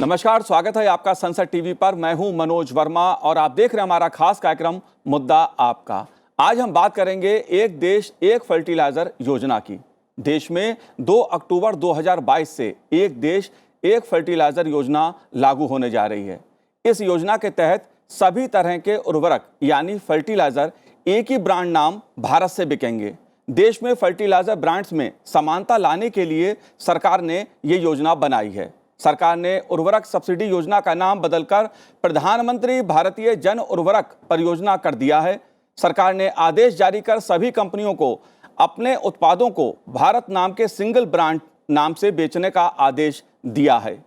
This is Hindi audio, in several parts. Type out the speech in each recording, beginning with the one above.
नमस्कार, स्वागत है आपका संसद टीवी पर। मैं हूं मनोज वर्मा और आप देख रहे हैं हमारा खास कार्यक्रम मुद्दा आपका। आज हम बात करेंगे एक देश एक फर्टिलाइजर योजना की। देश में 2 अक्टूबर 2022 से एक देश एक फर्टिलाइजर योजना लागू होने जा रही है। इस योजना के तहत सभी तरह के उर्वरक यानी फर्टिलाइजर एक ही ब्रांड नाम भारत से बिकेंगे। देश में फर्टिलाइजर ब्रांड्स में समानता लाने के लिए सरकार ने ये योजना बनाई है। सरकार ने उर्वरक सब्सिडी योजना का नाम बदलकर प्रधानमंत्री भारतीय जन उर्वरक परियोजना कर दिया है। सरकार ने आदेश जारी कर सभी कंपनियों को अपने उत्पादों को भारत नाम के सिंगल ब्रांड नाम से बेचने का आदेश दिया है।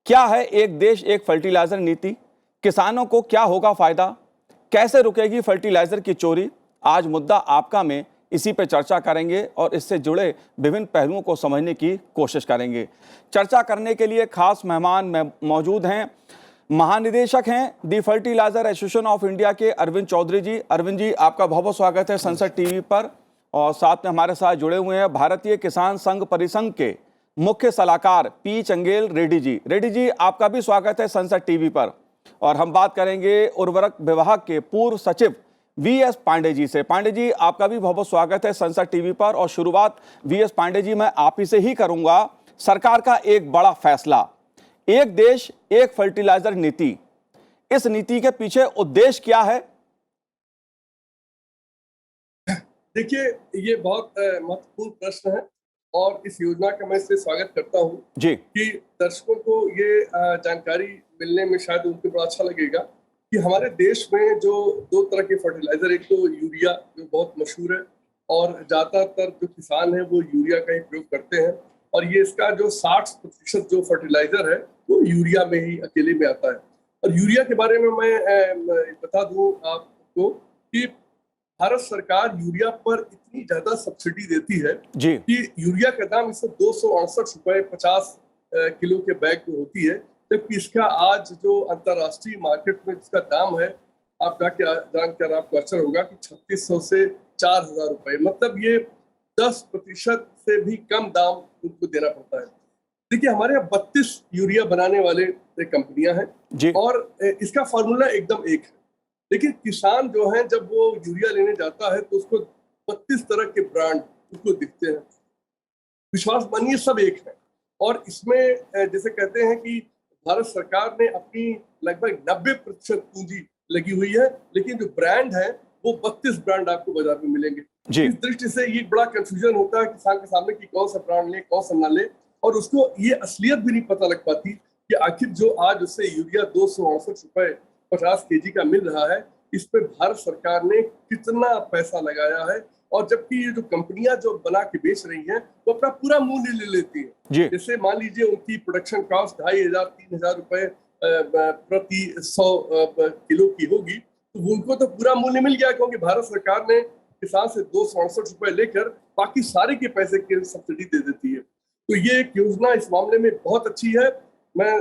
क्या है एक देश एक फर्टिलाइजर नीति? किसानों को क्या होगा फायदा? कैसे रुकेगी फर्टिलाइजर की चोरी? आज मुद्दा आपका में इसी पे चर्चा करेंगे और इससे जुड़े विभिन्न पहलुओं को समझने की कोशिश करेंगे। चर्चा करने के लिए खास मेहमान मौजूद हैं। महानिदेशक हैं दी फर्टिलाइजर एसोसिएशन ऑफ इंडिया के अरविंद चौधरी जी। अरविंद जी, आपका बहुत बहुत स्वागत है संसद टीवी पर। और साथ में हमारे साथ जुड़े हुए हैं भारतीय किसान संघ परिसंघ के मुख्य सलाहकार पी चंगेल रेड्डी जी। रेड्डी जी, आपका भी स्वागत है संसद टीवी पर। और हम बात करेंगे उर्वरक विभाग के पूर्व सचिव वीएस पांडे जी से। पांडे जी, आपका भी बहुत बहुत स्वागत है संसद टीवी पर। और शुरुआत वीएस पांडे जी मैं आप ही से ही करूंगा। सरकार का एक बड़ा फैसला, एक देश एक फर्टिलाइजर नीति, इस नीति के पीछे उद्देश्य क्या है? देखिए, ये बहुत महत्वपूर्ण प्रश्न है और इस योजना का मैं इससे स्वागत करता हूं जी कि दर्शकों को ये जानकारी मिलने में शायद उनको बड़ा अच्छा लगेगा कि हमारे देश में जो 2 तरह के फर्टिलाइजर, एक तो यूरिया जो बहुत मशहूर है और ज़्यादातर जो किसान हैं वो यूरिया का ही प्रयोग करते हैं, और ये इसका जो 60% जो फर्टिलाइजर है वो यूरिया में ही अकेले में आता है। और यूरिया के बारे में मैं बता दूं आपको कि भारत सरकार यूरिया पर इतनी ज्यादा सब्सिडी देती है जी कि यूरिया का दाम इससे 268 रुपए 50 किलो के बैग में होती है, जबकि इसका आज जो अंतरराष्ट्रीय मार्केट में जिसका दाम है, आप जानकर आपको अच्छा होगा कि 3600 से 4000 रुपए, मतलब ये 10% से भी कम दाम उनको देना पड़ता है। देखिए, हमारे यहाँ 32 यूरिया बनाने वाले कंपनियां हैं और इसका फॉर्मूला एकदम एक है, लेकिन किसान जो है जब वो यूरिया लेने जाता है तो उसको 32 तरह के ब्रांड उसको दिखते हैं। विश्वास मानिए सब एक है। और इसमें जैसे कहते हैं कि भारत सरकार ने अपनी लगभग 90% पूंजी लगी हुई है, लेकिन जो ब्रांड है वो 32 ब्रांड आपको बाजार में मिलेंगे। इस दृष्टि से ये बड़ा कंफ्यूजन होता है किसान के सामने कि कौन सा ब्रांड ले कौन सा ना ले, और उसको ये असलियत भी नहीं पता लग पाती कि आखिर जो आज उससे यूरिया 268 रुपए 50 केजी का मिल रहा है, इस पे भारत सरकार ने कितना पैसा लगाया है। और जबकि ये जो कंपनियां जो बना के बेच रही हैं वो अपना पूरा मूल्य ले लेती हैं। जैसे मान लीजिए उनकी प्रोडक्शन कॉस्ट 2500-3000 रुपए प्रति 100 किलो की होगी, तो उनको तो पूरा मूल्य मिल गया, क्योंकि भारत सरकार ने किसान से 268 रुपए लेकर बाकी सारे के पैसे की सब्सिडी दे देती है। तो ये एक योजना इस मामले में बहुत अच्छी है। मैं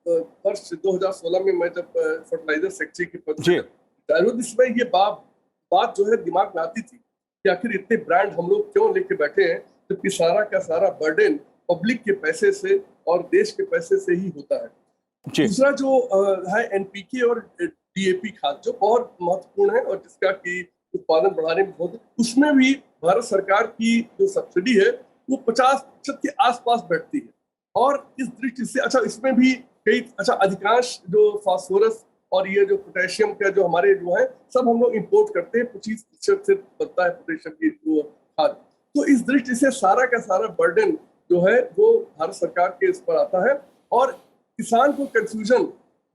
वर्ष 2016 में मैं जब फर्टिलाइजर सेक्रेटरी के पद पर, इसमें ये बात जो है दिमाग में आती थी कि आखिर इतने ब्रांड हम लोग क्यों लेके बैठे हैं, जबकि सारा का सारा बर्डन पब्लिक के पैसे से और देश के पैसे से ही होता है। दूसरा जो है एनपीके और डीएपी खाद, जो बहुत महत्वपूर्ण है और जिसका की उत्पादन बढ़ाने में बहुत, उसमें भी भारत सरकार की जो सब्सिडी है वो 50% के आसपास बैठती है। और इस दृष्टि से इसमें भी अधिकांश जो फास्फोरस और ये जो पोटेशियम का जो हमारे जो है सब हम लोग इंपोर्ट करते हैं, 25% से बनता है पोटेशियम की वो खाद। तो इस दृष्टि से सारा का सारा बर्डन जो है वो भारत सरकार के इस पर आता है, और किसान को कंफ्यूजन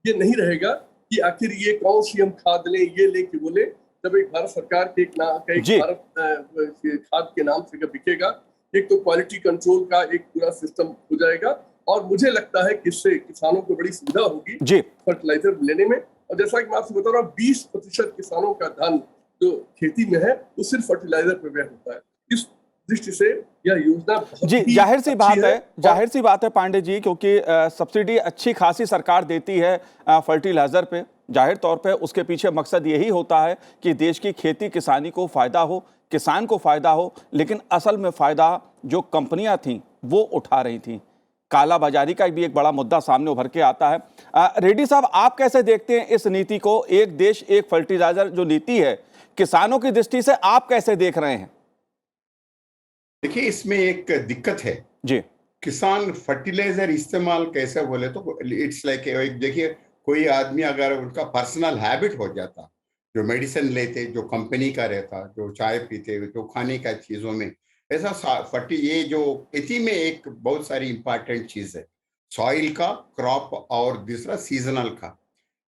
ये नहीं रहेगा कि आखिर ये कौन सी हम खाद लें, ये ले कि वो ले। जब एक भारत सरकार के भारत खाद के नाम से बिकेगा, एक तो क्वालिटी कंट्रोल का एक पूरा सिस्टम हो जाएगा, और मुझे लगता है कि इससे किसानों को बड़ी सुविधा होगी फर्टिलाइजर लेने में। और जैसा कि मैं आपसे बता रहा हूँ, 20% किसानों का धन जो खेती में है वो सिर्फ फर्टिलाइजर पे व्यय होता है। इस दृष्टि से यह योजना जाहिर सी बात है पांडे जी, क्योंकि सब्सिडी अच्छी खासी सरकार देती है फर्टिलाइजर पे। जाहिर तौर पे उसके पीछे मकसद यही होता है कि देश की खेती किसानी को फायदा हो, किसान को फायदा हो, लेकिन असल में फायदा जो कंपनियां थीं वो उठा रही थीं। कालाबाजारी का भी एक बड़ा मुद्दा सामने उभर के आता है। रेड्डी साहब, आप कैसे देखते हैं इस नीति को? एक देश एक फर्टिलाइजर जो नीति है, किसानों की दृष्टि से आप कैसे देख रहे हैं? देखिए, इसमें एक दिक्कत है जी किसान फर्टिलाइजर इस्तेमाल कैसे बोले तो इट्स लाइक एक देखिए, कोई आदमी अगर उनका पर्सनल हैबिट हो जाता, जो मेडिसिन लेते, जो कंपनी का रहता, जो चाय पीते, जो खाने का चीजों में ऐसा फर्टी ये जो खेती में एक बहुत सारी इंपॉर्टेंट चीज है, सॉइल का, क्रॉप और दूसरा सीजनल का।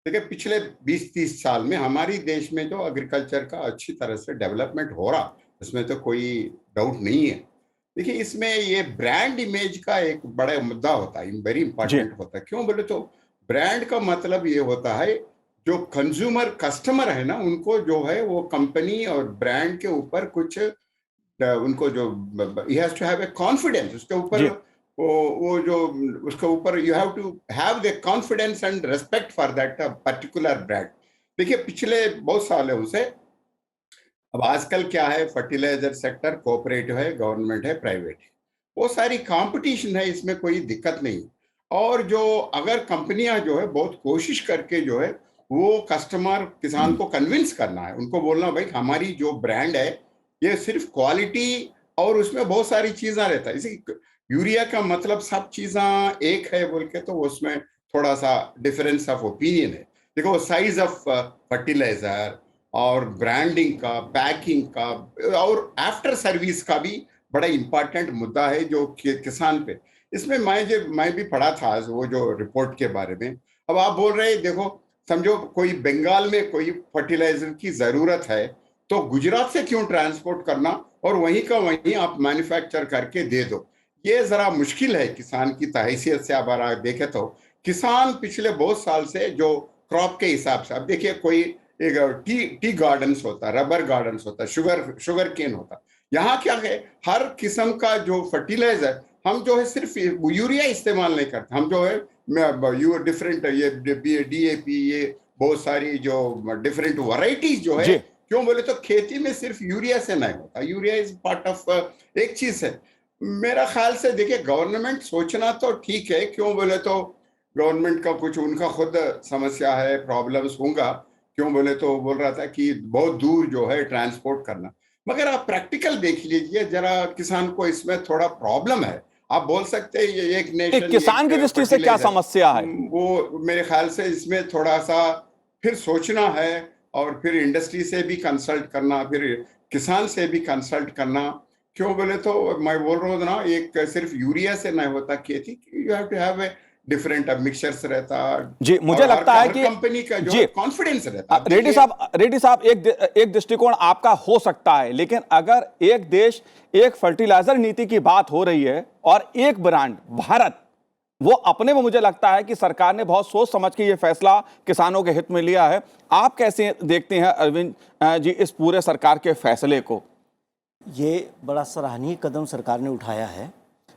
देखिए, पिछले 20-30 साल में हमारी देश में जो एग्रीकल्चर का अच्छी तरह से डेवलपमेंट हो रहा, इसमें तो कोई डाउट नहीं है। देखिए, इसमें ये ब्रांड इमेज का एक बड़ा मुद्दा होता है, वेरी इंपॉर्टेंट होता है। क्यों बोले तो ब्रांड का मतलब ये होता है जो कंज्यूमर कस्टमर है ना, उनको जो है वो कंपनी और ब्रांड के ऊपर कुछ उनको जो ही has to have a confidence उसके ऊपर, वो जो उसके ऊपर you have to have the confidence and respect for that particular brand. देखिए, पिछले बहुत सालों से अब आजकल क्या है, फर्टिलाइजर सेक्टर कोऑपरेटिव है, गवर्नमेंट है, प्राइवेट है, वो सारी कंपटीशन है, इसमें कोई दिक्कत नहीं। और जो अगर कंपनियां जो है बहुत कोशिश करके जो है वो कस्टमर किसान को कन्विंस करना है, उनको बोलना भाई हमारी जो ब्रांड है ये सिर्फ क्वालिटी और उसमें बहुत सारी चीजें रहता है, इसी यूरिया का मतलब सब चीजें एक है बोल के तो उसमें थोड़ा सा डिफरेंस ऑफ ओपिनियन है। देखो, साइज ऑफ फर्टिलाइजर और ब्रांडिंग का, पैकिंग का और आफ्टर सर्विस का भी बड़ा इंपॉर्टेंट मुद्दा है जो किसान पे। इसमें मैं भी पढ़ा था वो जो रिपोर्ट के बारे में। अब आप बोल रहे हैं, देखो समझो कोई बंगाल में कोई फर्टिलाइजर की जरूरत है तो गुजरात से क्यों ट्रांसपोर्ट करना और वहीं का वहीं आप मैन्युफैक्चर करके दे दो। ये जरा मुश्किल है किसान की हैसियत से। अब आप देखें तो किसान पिछले बहुत साल से जो क्रॉप के हिसाब से, अब देखिए कोई एक टी गार्डन्स होता, रबर गार्डन्स होता, शुगर केन होता, यहाँ क्या है हर किस्म का जो फर्टिलाइजर हम जो है सिर्फ यूरिया इस्तेमाल नहीं करते, हम जो है डिफरेंट ये DAP, ये बहुत सारी जो डिफरेंट वैरायटीज जो है। क्यों बोले तो खेती में सिर्फ यूरिया से नहीं होता, यूरिया इज पार्ट ऑफ एक चीज है। मेरा ख्याल से देखिए गवर्नमेंट सोचना तो ठीक है, क्यों बोले तो गवर्नमेंट का कुछ उनका खुद समस्या है, प्रॉब्लम्स होगा। क्यों बोले तो बोल रहा था कि बहुत दूर जो है ट्रांसपोर्ट करना, मगर आप प्रैक्टिकल देख लीजिए जरा, किसान को इसमें थोड़ा प्रॉब्लम है। आप बोल सकते हैं ये एक नेशन, किसान की दृष्टि से क्या समस्या है, वो मेरे ख्याल से इसमें थोड़ा सा फिर सोचना है और फिर इंडस्ट्री से भी कंसल्ट करना, फिर किसान से भी कंसल्ट करना। क्यों बोले तो मैं बोल रहा हूँ ना, एक सिर्फ यूरिया से नहीं होता खेती, you have to have a different mixtures रहता। जी, मुझे लगता है कि कंपनी का जो कॉन्फिडेंस रहता। रेड्डी साहब एक दृष्टिकोण आपका हो सकता है, लेकिन अगर एक देश एक फर्टिलाइजर नीति की बात हो रही है और एक ब्रांड भारत, वो अपने में मुझे लगता है कि सरकार ने बहुत सोच समझ के ये फैसला किसानों के हित में लिया है। आप कैसे देखते हैं अरविंद जी इस पूरे सरकार के फैसले को? ये बड़ा सराहनीय कदम सरकार ने उठाया है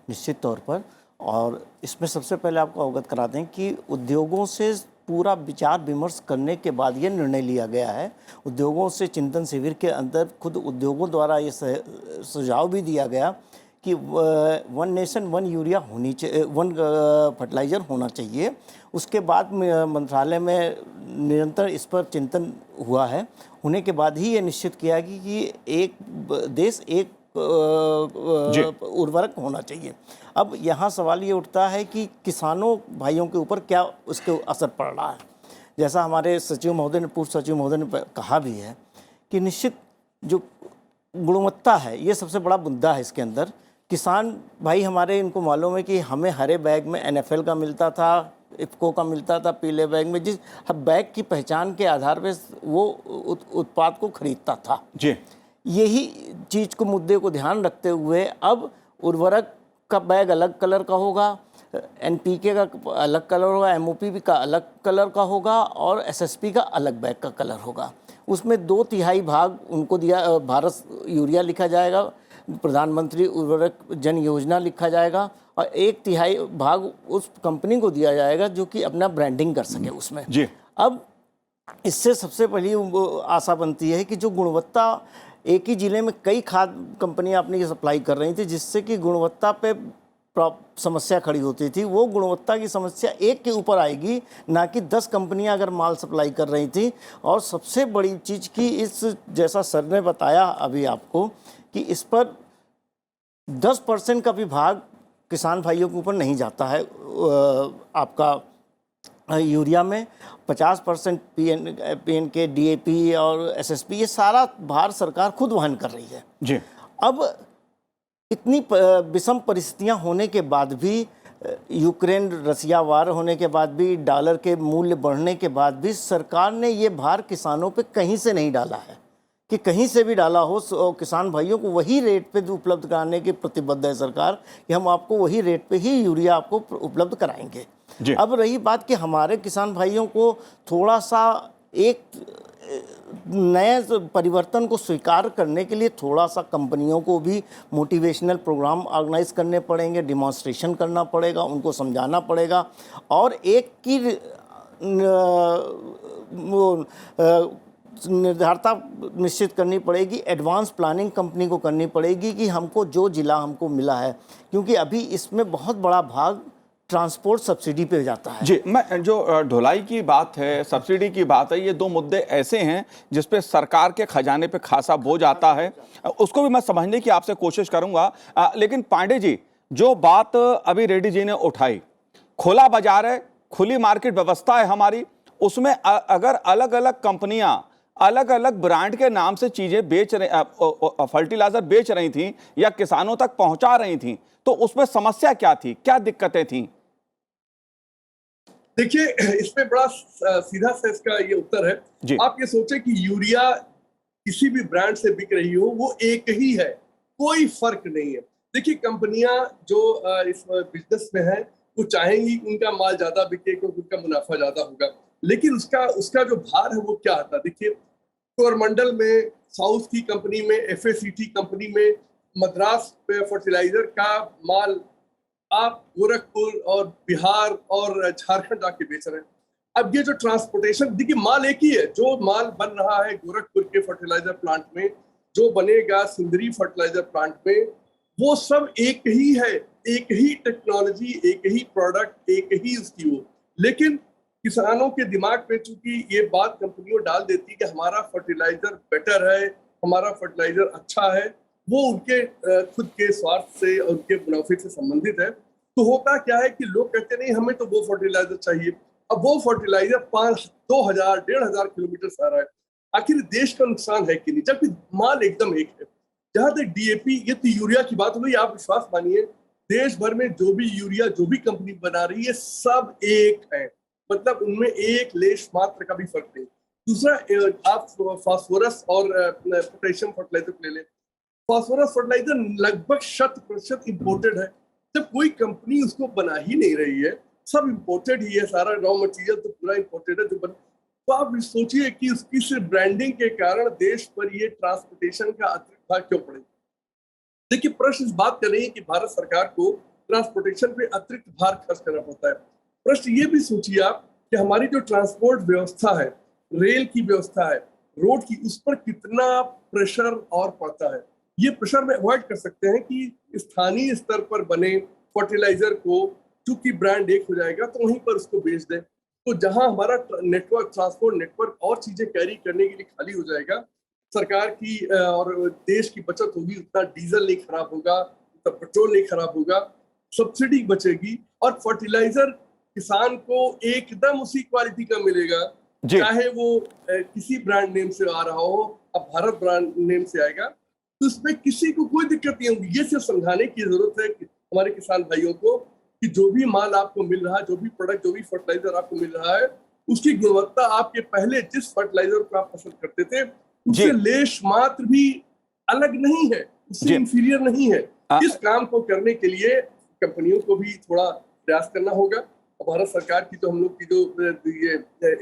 निश्चित तौर पर, और इसमें सबसे पहले आपको अवगत करा दें कि उद्योगों से पूरा विचार विमर्श करने के बाद ये निर्णय लिया गया है। उद्योगों से चिंतन शिविर के अंदर खुद उद्योगों द्वारा ये सुझाव भी दिया गया कि वन नेशन वन यूरिया होनी चाहिए, वन फर्टिलाइज़र होना चाहिए। उसके बाद मंत्रालय में निरंतर इस पर चिंतन हुआ है, होने के बाद ही ये निश्चित किया कि एक देश एक उर्वरक होना चाहिए। अब यहाँ सवाल ये उठता है कि किसानों भाइयों के ऊपर क्या उसके असर पड़ रहा है। जैसा हमारे सचिव महोदय ने, पूर्व सचिव महोदय ने कहा भी है कि निश्चित जो गुणवत्ता है ये सबसे बड़ा मुद्दा है इसके अंदर। किसान भाई हमारे, इनको मालूम है कि हमें हरे बैग में NFL का मिलता था, इफ्को का मिलता था, पीले बैग में, जिस बैग की पहचान के आधार पर वो उत्पाद को खरीदता था। जी, यही चीज़ को, मुद्दे को ध्यान रखते हुए अब उर्वरक का बैग अलग कलर का होगा, NPK का अलग कलर होगा, MOP का अलग कलर का होगा और SSP का अलग बैग का कलर होगा। उसमें 2/3 भाग उनको दिया, भारत यूरिया लिखा जाएगा, प्रधानमंत्री उर्वरक जन योजना लिखा जाएगा, और 1/3 भाग उस कंपनी को दिया जाएगा जो कि अपना ब्रांडिंग कर सके उसमें। जी, अब इससे सबसे पहली आशा बनती है कि जो गुणवत्ता, एक ही ज़िले में कई खाद कंपनियां अपनी सप्लाई कर रही थी, जिससे कि गुणवत्ता पे समस्या खड़ी होती थी, वो गुणवत्ता की समस्या एक के ऊपर आएगी, ना कि 10 कंपनियां अगर माल सप्लाई कर रही थी। और सबसे बड़ी चीज़ की इस, जैसा सर ने बताया अभी आपको, कि इस पर 10% का भी भाग किसान भाइयों के ऊपर नहीं जाता है। आपका यूरिया में 50% पीएन के, डीएपी और एसएसपी, ये सारा भार सरकार खुद वहन कर रही है जी। अब इतनी विषम परिस्थितियां होने के बाद भी, यूक्रेन रसिया वार होने के बाद भी, डॉलर के मूल्य बढ़ने के बाद भी, सरकार ने ये भार किसानों पे कहीं से नहीं डाला है कि कहीं से भी डाला हो। किसान भाइयों को वही रेट पे उपलब्ध कराने के प्रतिबद्ध है सरकार कि हम आपको वही रेट पे ही यूरिया आपको उपलब्ध कराएंगे। अब रही बात कि हमारे किसान भाइयों को थोड़ा सा एक नए परिवर्तन को स्वीकार करने के लिए थोड़ा सा कंपनियों को भी मोटिवेशनल प्रोग्राम ऑर्गेनाइज करने पड़ेंगे, डिमॉन्स्ट्रेशन करना पड़ेगा, उनको समझाना पड़ेगा, और एक की निर्धारता निश्चित करनी पड़ेगी, एडवांस प्लानिंग कंपनी को करनी पड़ेगी कि हमको जो जिला हमको मिला है, क्योंकि अभी इसमें बहुत बड़ा भाग ट्रांसपोर्ट सब्सिडी पे जाता है। जी, मैं जो ढुलाई की बात है, सब्सिडी की बात है, ये दो मुद्दे ऐसे हैं जिस पे सरकार के खजाने पे खासा बोझ आता है, उसको भी मैं समझने की आपसे कोशिश करूंगा। लेकिन पांडे जी, जो बात अभी रेड्डी जी ने उठाई, खुला बाजार है, खुली मार्केट व्यवस्था है हमारी, उसमें अगर अलग अलग कंपनियां अलग अलग ब्रांड के नाम से चीजें बेच रही, फर्टिलाइजर बेच रही थी या किसानों तक पहुंचा रही थी, तो उसमें समस्या क्या थी, क्या दिक्कतें थी? देखिए, इसमें बड़ा सीधा सा इसका ये उत्तर है। आप ये सोचे कि यूरिया किसी भी ब्रांड से बिक रही हो, वो एक ही है, कोई फर्क नहीं है। देखिए, कंपनियां जो इस बिजनेस में है, वो चाहेंगी कि उनका माल ज्यादा बिके क्योंकि उनका मुनाफा ज्यादा होगा, लेकिन उसका जो भार है वो क्या आता है। देखिए, कोरमंडल में, साउथ की कंपनी में, एफएसीटी कंपनी में, मद्रास फर्टिलाइजर का माल आप गोरखपुर और बिहार और झारखंड आके बेच रहे हैं। अब ये जो ट्रांसपोर्टेशन, देखिए माल एक ही है, जो माल बन रहा है गोरखपुर के फर्टिलाइजर प्लांट में, जो बनेगा सिंदरी फर्टिलाइजर प्लांट में, वो सब एक ही है, एक ही टेक्नोलॉजी, एक ही प्रोडक्ट, एक ही उसकी वो। लेकिन किसानों के दिमाग में चूंकि ये बात कंपनियों डाल देती है कि हमारा फर्टिलाइजर बेटर है, हमारा फर्टिलाइजर अच्छा है, वो उनके खुद के स्वार्थ से और उनके मुनाफे से संबंधित है। तो होता क्या है कि लोग कहते नहीं, हमें तो वो फर्टिलाइजर चाहिए। अब वो फर्टिलाइजर 2000 1500 किलोमीटर से आ रहा है, आखिर देश का नुकसान है कि नहीं, जबकि माल एकदम एक है। जहां तक डीएपी, ये तो यूरिया की बात हो गई, आप विश्वास मानिए देश भर में जो भी यूरिया जो भी कंपनी बना रही है, सब एक है, मतलब उनमें एक लेश मात्र का भी फर्क नहीं। दूसरा, आप फास्फोरस और पोटेशियम फर्टिलाइजर ले लें, फास्फोरस फर्टिलाइजर लगभग 100% इम्पोर्टेड है। जब कोई कंपनी उसको बना ही नहीं रही है, सब इम्पोर्टेड ही है, सारा रॉ मटेरियल तो पूरा इम्पोर्टेड है तो आप सोचिए कि उसकी सिर्फ ब्रांडिंग के कारण देश पर ये ट्रांसपोर्टेशन का अतिरिक्त भार क्यों पड़ेगा। देखिए, प्रश्न इस बात का नहीं है कि भारत सरकार को ट्रांसपोर्टेशन पे अतिरिक्त भार खर्च करना पड़ता है। प्रश्न ये भी सोचिए आप कि हमारी जो ट्रांसपोर्ट व्यवस्था है, रेल की व्यवस्था है, रोड की, उस पर कितना प्रेशर और पड़ता है। ये प्रेशर में अवॉइड कर सकते हैं कि स्थानीय स्तर पर बने फर्टिलाइजर को, चूंकि ब्रांड एक हो जाएगा तो वहीं पर उसको बेच दें। तो जहां हमारा नेटवर्क, ट्रांसपोर्ट नेटवर्क और चीजें कैरी करने के लिए खाली हो जाएगा, सरकार की और देश की बचत होगी, उतना डीजल नहीं खराब होगा, उतना पेट्रोल नहीं खराब होगा, सब्सिडी बचेगी और फर्टिलाइजर किसान को एकदम उसी क्वालिटी का मिलेगा, चाहे वो किसी ब्रांड नेम से आ रहा हो। अब भारत ब्रांड नेम से आएगा तो इसमें किसी को कोई दिक्कत नहीं होगी। ये सिर्फ समझाने की जरूरत है कि हमारे किसान भाइयों को कि जो भी माल आपको मिल रहा है, जो भी प्रोडक्ट, जो भी फर्टिलाइजर आपको मिल रहा है, उसकी गुणवत्ता आपके पहले जिस फर्टिलाइजर को आप पसंद करते थे उससे लेश मात्र भी अलग नहीं है, उससे इंफीरियर नहीं है। इस काम को करने के लिए कंपनियों को भी थोड़ा प्रयास करना होगा। भारत सरकार की तो हम लोग की जो ये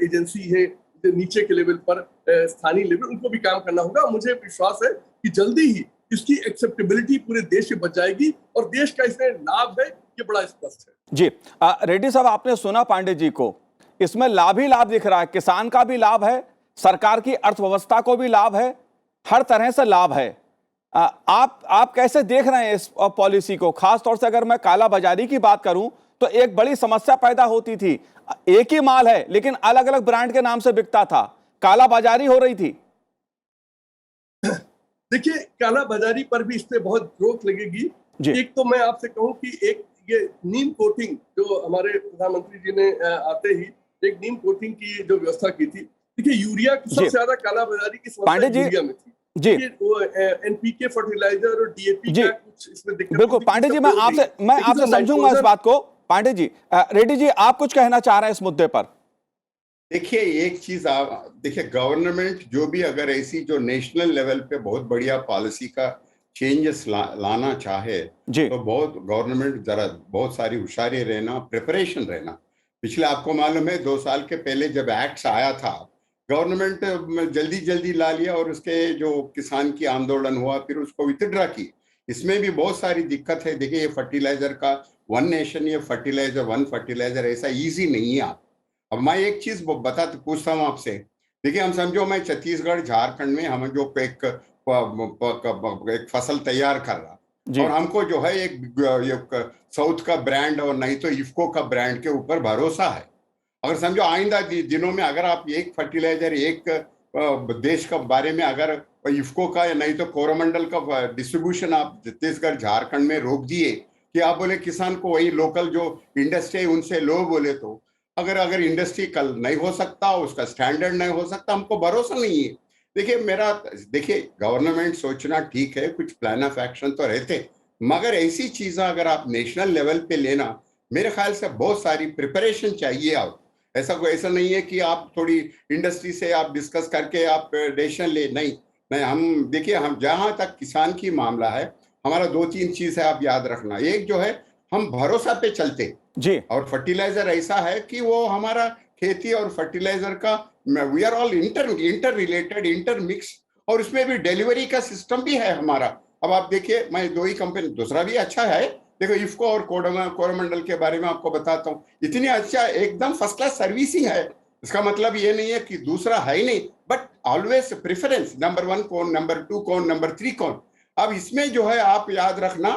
एजेंसी है नीचे के लेवल पर, स्थानीय लेवल, उनको भी काम करना होगा। मुझे विश्वास है कि जल्दी ही इसकी एक्सेप्टेबिलिटी पूरे देश में बच जाएगी और देश का इसमें लाभ है, ये बड़ा स्पष्ट है। जी, रेड्डी साहब, आपने सुना पांडे जी को, इसमें लाभ ही लाभ दिख रहा है, किसान का भी लाभ है, सरकार की अर्थव्यवस्था को भी लाभ है, हर तरह से लाभ है। आप कैसे देख रहे हैं इस पॉलिसी को? खास तौर से अगर मैं काला बाजारी की बात करूं तो एक बड़ी समस्या पैदा होती थी, एक ही माल है लेकिन अलग अलग ब्रांड के नाम से बिकता था, काला बाजारी हो रही थी। देखिए, काला बाजारी पर भी इस पे बहुत रोक लगेगी। एक तो मैं आपसे कहूं कि एक ये नीम कोटिंग जो हमारे प्रधानमंत्री जी ने आते ही एक नीम कोटिंग की जो व्यवस्था की थी। देखिए, यूरिया की सबसे ज्यादा काला बाजारी की समस्या यूरिया में थी जी। एनपीके फर्टिलाइजर और डीएपी का कुछ इसमें दिक्कत। बिल्कुल पांडे जी, मैं आपसे समझूंगा इस बात को। पांडे जी, रेड्डी जी, आप कुछ कहना चाह रहे हैं इस मुद्दे पर? देखिए, एक चीज आप देखिए, गवर्नमेंट जो भी अगर ऐसी जो नेशनल लेवल पे बहुत बढ़िया पॉलिसी का चेंजेस लाना चाहे तो बहुत गवर्नमेंट जरा बहुत सारी होशियारी रहना, प्रिपरेशन रहना। पिछले आपको मालूम है 2 साल के पहले जब एक्ट आया था, गवर्नमेंट जल्दी जल्दी ला लिया और उसके जो किसान की आंदोलन हुआ फिर उसको विथड्रा की। इसमें भी बहुत सारी दिक्कत है। देखिए, ये फर्टिलाइजर का वन नेशन, ये फर्टिलाइजर वन फर्टिलाइजर ऐसा ईजी नहीं है। अब मैं एक चीज पूछता हूँ आपसे। देखिए, हम समझो मैं छत्तीसगढ़ झारखंड में हम जो एक फसल तैयार कर रहा और हमको जो है एक साउथ का ब्रांड और नहीं तो इफ्को का ब्रांड के ऊपर भरोसा है। अगर समझो आइंदा दिनों में अगर आप एक फर्टिलाइजर एक देश का बारे में अगर इफ्को का या नहीं तो कोरोमंडल का डिस्ट्रीब्यूशन आप छत्तीसगढ़ झारखंड में रोक दिए कि आप बोले किसान को वही लोकल जो इंडस्ट्री है उनसे लो बोले, तो अगर इंडस्ट्री कल नहीं हो सकता, उसका स्टैंडर्ड नहीं हो सकता, हमको भरोसा नहीं है। देखिए गवर्नमेंट सोचना ठीक है, कुछ प्लान ऑफ एक्शन तो रहते, मगर ऐसी चीजें अगर आप नेशनल लेवल पे लेना, मेरे ख्याल से बहुत सारी प्रिपरेशन चाहिए। आप ऐसा नहीं है कि आप थोड़ी इंडस्ट्री से आप डिस्कस करके आप डिसीजन ले, नहीं। हम देखिए, हम जहां तक किसान की मामला है, हमारा 2-3 चीज है आप याद रखना। एक जो है, हम भरोसा पे चलते जी, और फर्टिलाइजर ऐसा है कि वो हमारा खेती और फर्टिलाइजर का we are all interrelated, intermix, और उसमें भी डिलीवरी का सिस्टम भी है हमारा। अब आप देखिए, मैं 2 ही कंपनी, दूसरा भी अच्छा है। देखो, इफ्को और कोरोमंडल के बारे में आपको बताता हूँ, इतनी अच्छा एकदम फर्स्ट क्लास सर्विसिंग है। इसका मतलब ये नहीं है कि दूसरा है ही नहीं, बट ऑलवेज प्रेफरेंस, नंबर 1 कौन, नंबर 2 कौन, नंबर 3 कौन। अब इसमें जो है आप याद रखना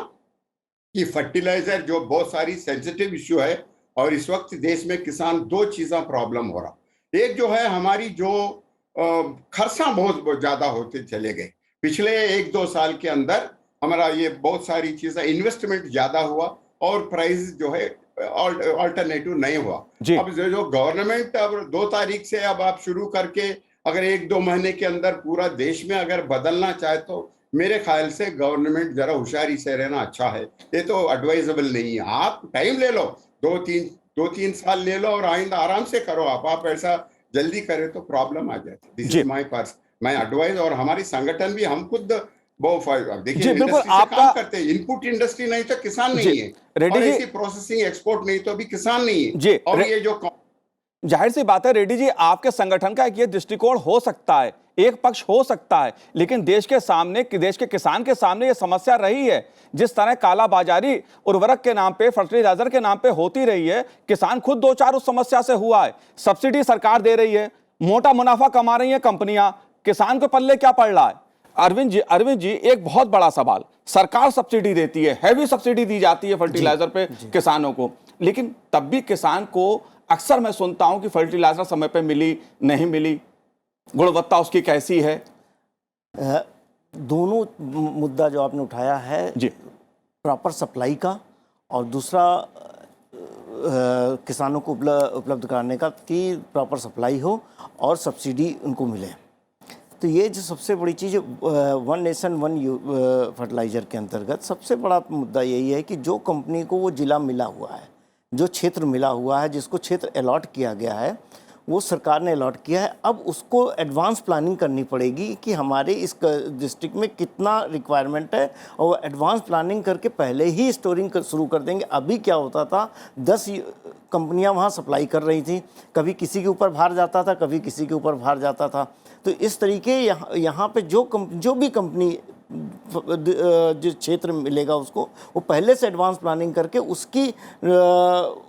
कि फर्टिलाइजर जो बहुत सारी सेंसिटिव इश्यू है, और इस वक्त देश में किसान 2 चीजें प्रॉब्लम हो रहा। एक जो है हमारी जो खर्चा बहुत ज्यादा होते चले गए पिछले 1-2 साल के अंदर, हमारा ये बहुत सारी चीजें इन्वेस्टमेंट ज्यादा हुआ और प्राइस जो है अल्टरनेटिव नहीं हुआ। अब जो गवर्नमेंट अब 2 तारीख से अब आप शुरू करके अगर 1-2 महीने के अंदर पूरा देश में अगर बदलना चाहे तो मेरे ख्याल से गवर्नमेंट जरा होशियारी से रहना अच्छा है। ये तो एडवाइजेबल नहीं है। आप टाइम ले लो, 2-3 साल ले लो और आइंदा आराम से करो। आप ऐसा जल्दी करें तो प्रॉब्लम आ जाती है। दिस इज माय पर्स, मैं एडवाइस, और हमारी संगठन भी हम खुद देखिए बिल्कुल आपका काम करते हैं। इनपुट इंडस्ट्री नहीं तो किसान नहीं है, और ऐसी प्रोसेसिंग एक्सपोर्ट नहीं तो भी किसान नहीं है। और ये जो जाहिर सी बात है रेड्डी जी, आपके संगठन का एक ये दृष्टिकोण हो सकता है, एक पक्ष हो सकता है, लेकिन देश के किसान के सामने ये समस्या रही है। जिस तरह काला बाजारी उर्वरक के नाम पे, फर्टिलाइजर के नाम पे होती रही है, किसान खुद 2-4 उस समस्या से हुआ है। सब्सिडी सरकार दे रही है, मोटा मुनाफा कमा रही है कंपनियां, किसान को पल्ले क्या पड़ रहा है? अरविंद जी, एक बहुत बड़ा सवाल, सरकार सब्सिडी देती है, हैवी सब्सिडी दी जाती है फर्टिलाइजर पे किसानों को, लेकिन तब भी किसान को अक्सर मैं सुनता हूं कि फर्टिलाइजर समय पे मिली नहीं मिली, गुणवत्ता उसकी कैसी है। दोनों मुद्दा जो आपने उठाया है जी, प्रॉपर सप्लाई का, और दूसरा किसानों को उपलब्ध कराने का कि प्रॉपर सप्लाई हो और सब्सिडी उनको मिले। तो ये जो सबसे बड़ी चीज़ वन नेशन वन फर्टिलाइज़र के अंतर्गत सबसे बड़ा मुद्दा यही है कि जो कंपनी को वो जिला मिला हुआ है, जो क्षेत्र मिला हुआ है, जिसको क्षेत्र अलॉट किया गया है, वो सरकार ने अलॉट किया है, अब उसको एडवांस प्लानिंग करनी पड़ेगी कि हमारे इस डिस्ट्रिक्ट में कितना रिक्वायरमेंट है, और एडवांस प्लानिंग करके पहले ही स्टोरिंग शुरू कर देंगे। अभी क्या होता था, 10 कंपनियां वहाँ सप्लाई कर रही थी, कभी किसी के ऊपर भार जाता था, कभी किसी के ऊपर भार जाता था। तो इस तरीके यहाँ पे जो भी कंपनी जो क्षेत्र मिलेगा उसको, वो पहले से एडवांस प्लानिंग करके उसकी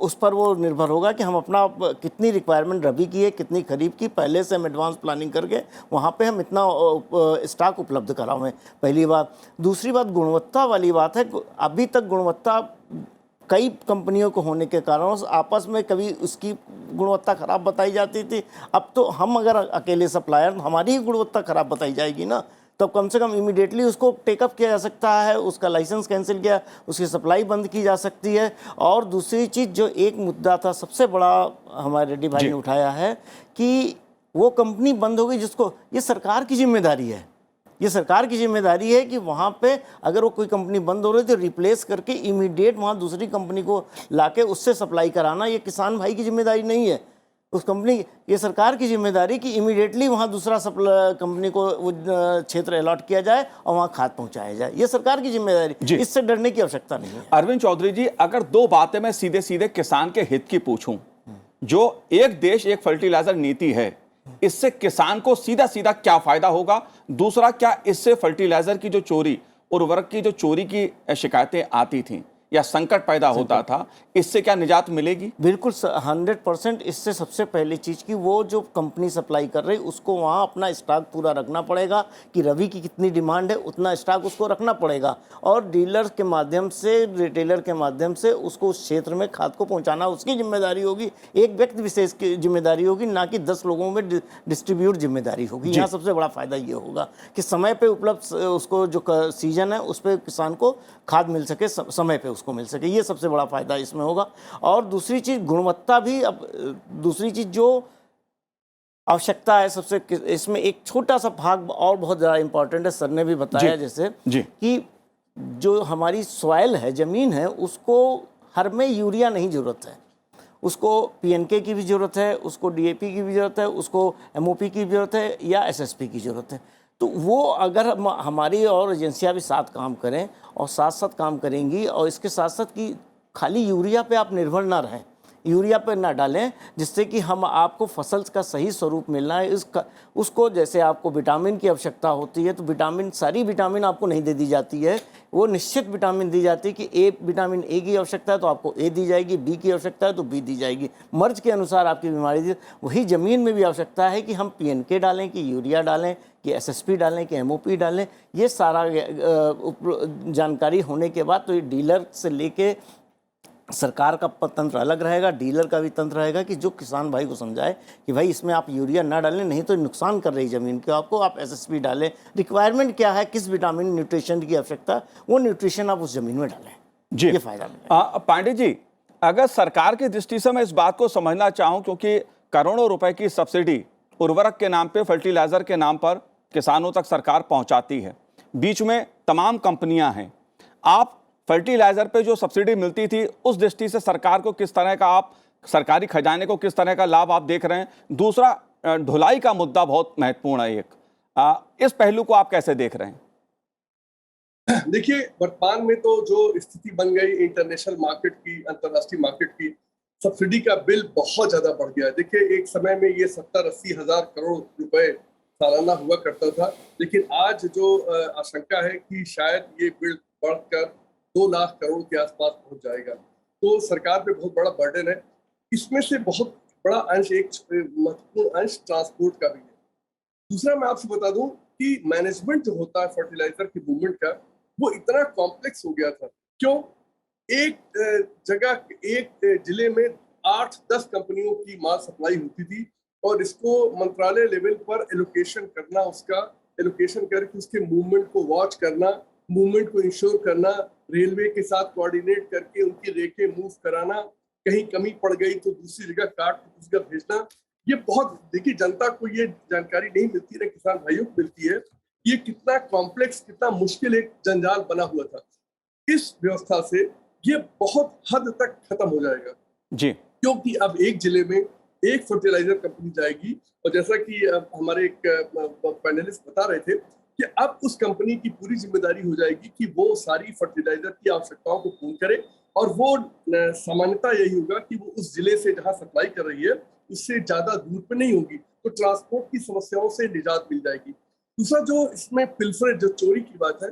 उस पर वो निर्भर होगा कि हम अपना कितनी रिक्वायरमेंट रबी की है, कितनी खरीफ की, पहले से हम एडवांस प्लानिंग करके वहाँ पे हम इतना स्टॉक उपलब्ध करावें। पहली बात। दूसरी बात गुणवत्ता वाली बात है। अभी तक गुणवत्ता कई कंपनियों को होने के कारण आपस में कभी उसकी गुणवत्ता खराब बताई जाती थी। अब तो हम अगर अकेले सप्लायर, हमारी ही गुणवत्ता खराब बताई जाएगी ना, तो कम से कम इमीडिएटली उसको टेकअप किया जा सकता है, उसका लाइसेंस कैंसिल किया, उसकी सप्लाई बंद की जा सकती है। और दूसरी चीज़ जो एक मुद्दा था सबसे बड़ा हमारे रेड्डी भाई ने उठाया है कि वो कंपनी बंद हो गई, जिसको, ये सरकार की जिम्मेदारी है। ये सरकार की जिम्मेदारी है कि वहाँ पे अगर वो कोई कंपनी बंद हो रही है तो रिप्लेस करके इमीडिएट वहाँ दूसरी कंपनी को लाके उससे सप्लाई कराना, ये किसान भाई की जिम्मेदारी नहीं है, उस कंपनी, ये सरकार की जिम्मेदारी कि इमीडिएटली वहाँ दूसरा कंपनी को वो क्षेत्र अलॉट किया जाए और वहाँ खाद पहुँचाया जाए। ये सरकार की जिम्मेदारी, इससे डरने की आवश्यकता नहीं है। अरविंद चौधरी जी, अगर दो बातें मैं सीधे सीधे किसान के हित की पूछूं, जो एक देश एक फर्टिलाइजर नीति है, इससे किसान को सीधा सीधा क्या फायदा होगा? दूसरा, क्या इससे फर्टिलाइजर की जो चोरी, उर्वरक की जो चोरी की शिकायतें आती थीं या संकट पैदा होता था, इससे क्या निजात मिलेगी? बिल्कुल 100%। इससे सबसे पहली चीज़ कि वो जो कंपनी सप्लाई कर रही उसको वहाँ अपना स्टॉक पूरा रखना पड़ेगा कि रबी की कितनी डिमांड है उतना स्टॉक उसको रखना पड़ेगा, और डीलर के माध्यम से, रिटेलर के माध्यम से उसको उस क्षेत्र में खाद को पहुँचाना उसकी जिम्मेदारी होगी, एक व्यक्ति विशेष की जिम्मेदारी होगी, ना कि 10 लोगों में डिस्ट्रीब्यूट जिम्मेदारी होगी। यहाँ सबसे बड़ा फायदा ये होगा कि समय पे उपलब्ध उसको जो सीजन है उस पर किसान को खाद मिल सके, समय पे उसको मिल सके, ये सबसे बड़ा फायदा इसमें होगा। और दूसरी चीज गुणवत्ता भी। अब दूसरी चीज जो आवश्यकता है सबसे, इसमें एक छोटा सा भाग और बहुत ज़्यादा इंपॉर्टेंट है, सर ने भी बताया जैसे कि जो हमारी सॉइल है, ज़मीन है, उसको हर में यूरिया नहीं ज़रूरत है, उसको पीएनके की भी ज़रूरत है, उसको डीएपी की भी ज़रूरत है, उसको एमओपी की भी ज़रूरत है या एसएसपी की ज़रूरत है। तो वो अगर हमारी और एजेंसियां भी साथ काम करें और साथ साथ काम करेंगी, और इसके साथ साथ कि खाली यूरिया पे आप निर्भर ना रहें, यूरिया पे ना डालें, जिससे कि हम आपको फसल का सही स्वरूप मिलना है। इसका उसको जैसे आपको विटामिन की आवश्यकता होती है तो विटामिन, सारी विटामिन आपको नहीं दे दी जाती है, वो निश्चित विटामिन दी जाती है कि विटामिन ए की आवश्यकता है तो आपको ए दी जाएगी, बी की आवश्यकता है तो बी दी जाएगी, मर्ज के अनुसार आपकी बीमारी दी। वही ज़मीन में भी आवश्यकता है कि हम पीएनके डालें कि यूरिया डालें कि एसएसपी डालें कि एमओपी डालें। ये सारा जानकारी होने के बाद तो ये डीलर से लेके सरकार का तंत्र अलग रहेगा, डीलर का भी तंत्र रहेगा कि जो किसान भाई को समझाए कि भाई इसमें आप यूरिया ना डालें, नहीं तो नुकसान कर रही ज़मीन को आपको, आप एसएसपी डालें, रिक्वायरमेंट क्या है, किस विटामिन न्यूट्रिशन की आवश्यकता, वो न्यूट्रिशन आप उस ज़मीन में डालें जी, ये फायदा मिलेगा। पांडे जी, अगर सरकार की दृष्टि से मैं इस बात को समझना चाहूँ, क्योंकि करोड़ों रुपए की सब्सिडी उर्वरक के नाम पे, फर्टिलाइजर के नाम पर किसानों तक सरकार पहुंचाती है, बीच में तमाम कंपनियां हैं, आप फर्टिलाइजर पे जो सब्सिडी मिलती थी उस दृष्टि से सरकार को किस तरह का, आप सरकारी खजाने को किस तरह का लाभ आप देख रहे हैं? दूसरा, ढुलाई का मुद्दा बहुत महत्वपूर्ण है एक, इस पहलू को आप कैसे देख रहे हैं? देखिए, वर्तमान में तो जो स्थिति बन गई इंटरनेशनल मार्केट की, अंतर्राष्ट्रीय मार्केट की, सब्सिडी का बिल बहुत ज्यादा बढ़ गया है। देखिए, एक समय में ये 70-80 हजार करोड़ रुपए सालाना हुआ करता था, लेकिन आज जो आशंका है कि शायद ये बिल बढ़कर 2 लाख करोड़ के आसपास पहुंच जाएगा। तो सरकार पे बहुत बड़ा बर्डन है। इसमें से बहुत बड़ा अंश, एक महत्वपूर्ण अंश ट्रांसपोर्ट का भी है। दूसरा, मैं आपसे बता दूं कि मैनेजमेंट जो होता है फर्टिलाइजर की मूवमेंट का, वो इतना कॉम्प्लेक्स हो गया था। क्यों? एक जगह, एक जिले में 8-10 कंपनियों की माल सप्लाई होती थी, और इसको मंत्रालय लेवल पर एलोकेशन करना, उसका एलोकेशन करके उसके मूवमेंट को वॉच करना, मूवमेंट को इंश्योर करना, रेलवे के साथ कोऑर्डिनेट करके उनकी रेखें मूव कराना, कहीं कमी पड़ गई तो दूसरी जगह काट के दूसरी जगह भेजना। ये बहुत, देखिए, जनता को ये जानकारी नहीं मिलती, ना किसान भाइयों को मिलती है, ये कितना कॉम्प्लेक्स, कितना मुश्किल एक जंजाल बना हुआ था। इस व्यवस्था से ये बहुत हद तक खत्म हो जाएगा जी, क्योंकि अब एक जिले में एक फर्टिलाइजर कंपनी जाएगी, और जैसा कि हमारे एक पैनलिस्ट बता रहे थे कि अब उस कंपनी की पूरी जिम्मेदारी हो जाएगी कि वो सारी फर्टिलाइजर की आवश्यकताओं को पूर्ण करे, और वो सामान्यता यही होगा कि वो उस जिले से जहां सप्लाई कर रही है उससे ज्यादा दूर पे नहीं होगी, तो ट्रांसपोर्ट की समस्याओं से निजात मिल जाएगी। दूसरा जो इसमें पिल्फरेज, जो चोरी की बात है,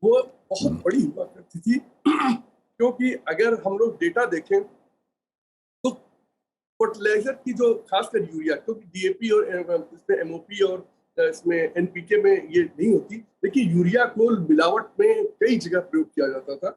वो बहुत बड़ी हुआ करती थी क्योंकि अगर हम लोग डेटा देखें तो फर्टिलाइजर की जो खासकर यूरिया, क्योंकि डीएपी और इसमें एमओपी और इसमें एनपीके में ये नहीं होती, लेकिन यूरिया को मिलावट में कई जगह प्रयोग किया जाता था,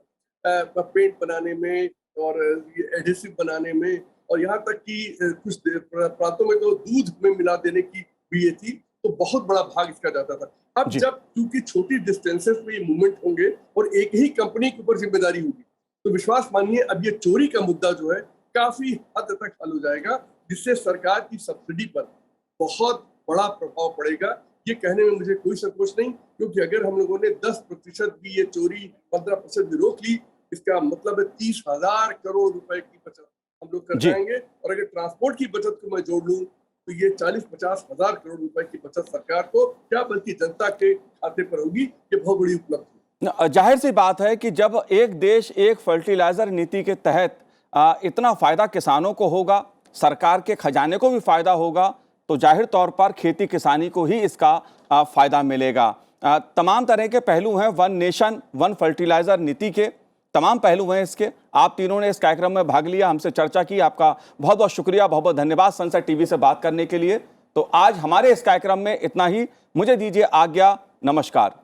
पेंट बनाने में और एडहेसिव बनाने में, और यहाँ तक कि कुछ प्रांतों में तो दूध में मिला देने की भी ये थी, तो बहुत बड़ा भाग इसका जाता था। अब जब क्योंकि छोटी डिस्टेंसेस में ये मूवमेंट होंगे और एक ही कंपनी के ऊपर जिम्मेदारी होगी, तो विश्वास मानिए अब ये चोरी का मुद्दा जो है काफी हद तक हल हो जाएगा, जिससे सरकार की सब्सिडी पर बहुत बड़ा प्रभाव पड़ेगा। ये कहने में मुझे कोई संकोच नहीं, क्योंकि अगर हम लोगों ने 10% भी ये चोरी 15% भी रोक ली, इसका मतलब है 30,000 करोड़ रुपए की बचत हम लोग कर जाएंगे। और अगर ट्रांसपोर्ट की बचत को मैं जोड़ लूं तो ये 40-50 हजार करोड़ रुपए की बचत सरकार को क्या बल्कि जनता के खाते पर होगी। ये बहुत बड़ी उपलब्धि। जाहिर सी बात है कि जब एक देश एक फर्टिलाइजर नीति के तहत इतना फायदा किसानों को होगा, सरकार के खजाने को भी फायदा होगा, तो जाहिर तौर पर खेती किसानी को ही इसका फायदा मिलेगा। तमाम तरह के पहलू हैं वन नेशन वन फर्टिलाइजर नीति के, तमाम पहलू हैं इसके। आप तीनों ने इस कार्यक्रम में भाग लिया, हमसे चर्चा की, आपका बहुत बहुत शुक्रिया, बहुत बहुत धन्यवाद सनसेट टीवी से बात करने के लिए। तो आज हमारे इस कार्यक्रम में इतना ही, मुझे दीजिए आज्ञा, नमस्कार।